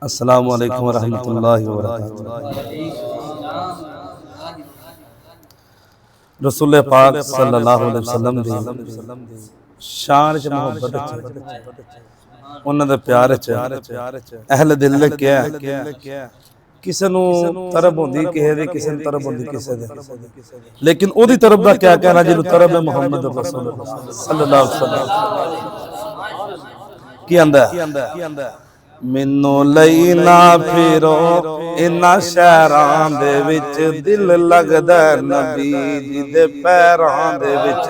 अस्सलामु अलैकुम वरहमतुल्लाहि वबरकातुहू। रसूल पाक सल्लल्लाहु अलैहि वसल्लम दी शान च मुहब्बत च उन्हां दे प्यार च अहल दिल ने क्या किसी नूं तरब होंदी किसे दी, किसी नूं तरब होंदी किसे दी, लेकिन ओदी तरब दा क्या कहना जिन्हों तरब है मुहम्मद रसूलुल्लाह सल्लल्लाहु अलैहि वसल्लम। की आंदा मैनू लई ना फिरो इन्हां शहरां दे विच, दिल लगदा नबी जी दे पैरां दे विच।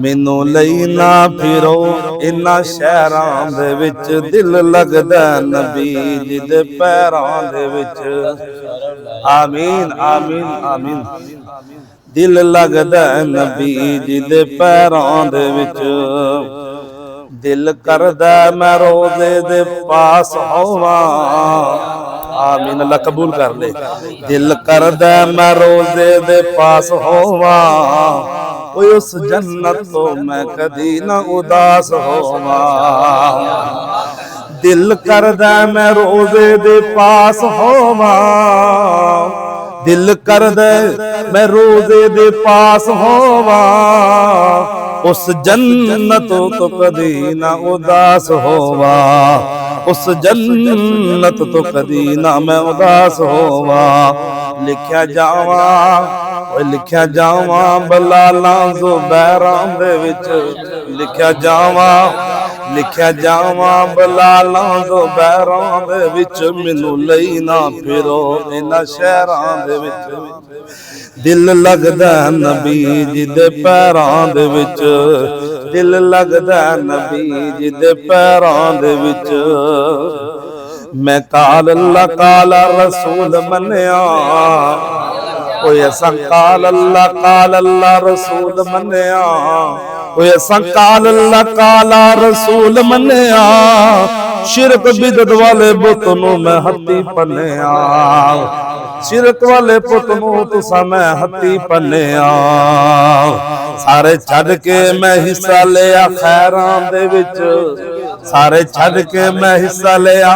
मैनू लई ना फिरो इन्हां शहरां दे विच, दिल लगदा नबी जी दे पैरां दे विच। आमीन आमीन आमीन। दिल लगदा नबी जी दे पैरां दे विच। दिल करदा मैं रोज़े दे पास होवां। आमीन, अल्लाह कबूल कर ले। दिल करदा मैं रोज़े दे पास होवां, उस जन्नत तो मैं कदी ना उदास होवां। दिल करदा मैं रोज़े दे पास होवां, दिल करदा मैं रोज़े दे पास होवां, उस जन्नत तो कदी ना उदास होवा, उस जन्नत तो कदी ना मैं उदास होवा। लिखया जावा लिखया जावा बलालां ज़ुबैरां दे विच, लिखया जावा बलालां ज़ुबैरां दे विच। मैनू लई ना फिरो इन्हां शहरां दे विच, दिल लगदा नबी जी दे पैरां दे विच, दिल लगदा नबी जी दे पैरां दे विच। मैं काल अल्लाह काला रसूल मन्या, ओए असां काल अल्लाह रसूल मन्या, ओए असां काल अल्लाह काला रसूल मन्या। शिरक बिदत वाले बुत नूं मैं हत्थी पन्निया, शिरक वाले पुत नूं तुसां मैं हत्थी पन्निया। सारे छड्ड के मैं हिस्सा लिया खैरां दे विच, सारे छड्ड के मैं हिस्सा लिया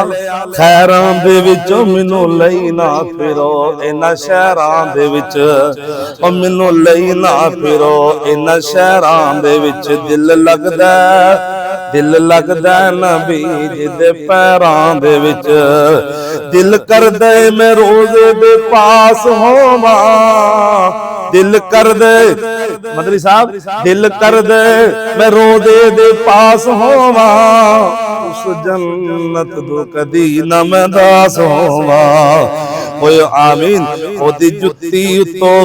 खैरां दे विच। मैनू लई ना फिरो इन्हां शहरां दे विच, ओ मैनू लई ना फिरो इन्हां शहरां दे विच। दिल लगदा नबी जी दे पैरां दे विच। दिल करदे मैं रोज़े दे पास होवां, दिल करदे मदरी साहब, दिल करदे मैं रोज़े दे पास होवां, उस जन्नत तो कदी ना मैं दास होवां। ओए आमीन। ओदी जुत्ती उत्तों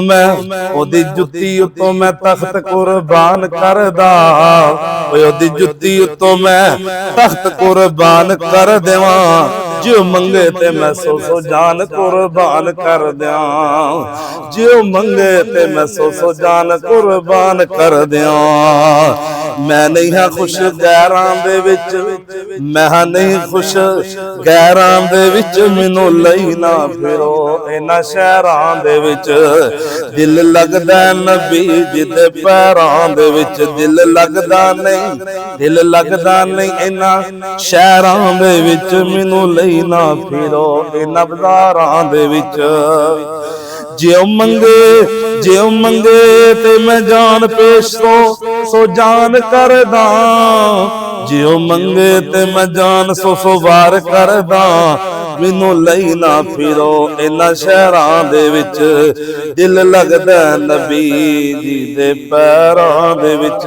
मैं तख्त कुर्बान करदा, ओए ओदी जुत्ती उत्तों मैं तख्त कुर्बान कर देवां। जो मंगे ते मैं सौ जान कुर्बान कर दियां, जो मंगे ते मैं सौ जान कुर्बान कर दियां। मैं नहीं हाँ खुश गैरां दे विच, मैं हाँ नहीं खुश गैरां दे विच। मैनू लई ना फिरो इन्हां शहरां दे विच, दिल लगदा नबी जी दे पैरां दे विच। दिल लगदा नहीं इन्हां शहरां दे विच। मैनू लई ना फिरो इन्हां बाज़ारां दे विच। जो मंगे ते मैं जान पेश सो जान करदा, जो मंगे ते मैं जान सो वार करदा। मैनू लई ना फिरो इन्हां शहरां दे विच, दिल लगदा नबी जी दे पैरां दे विच।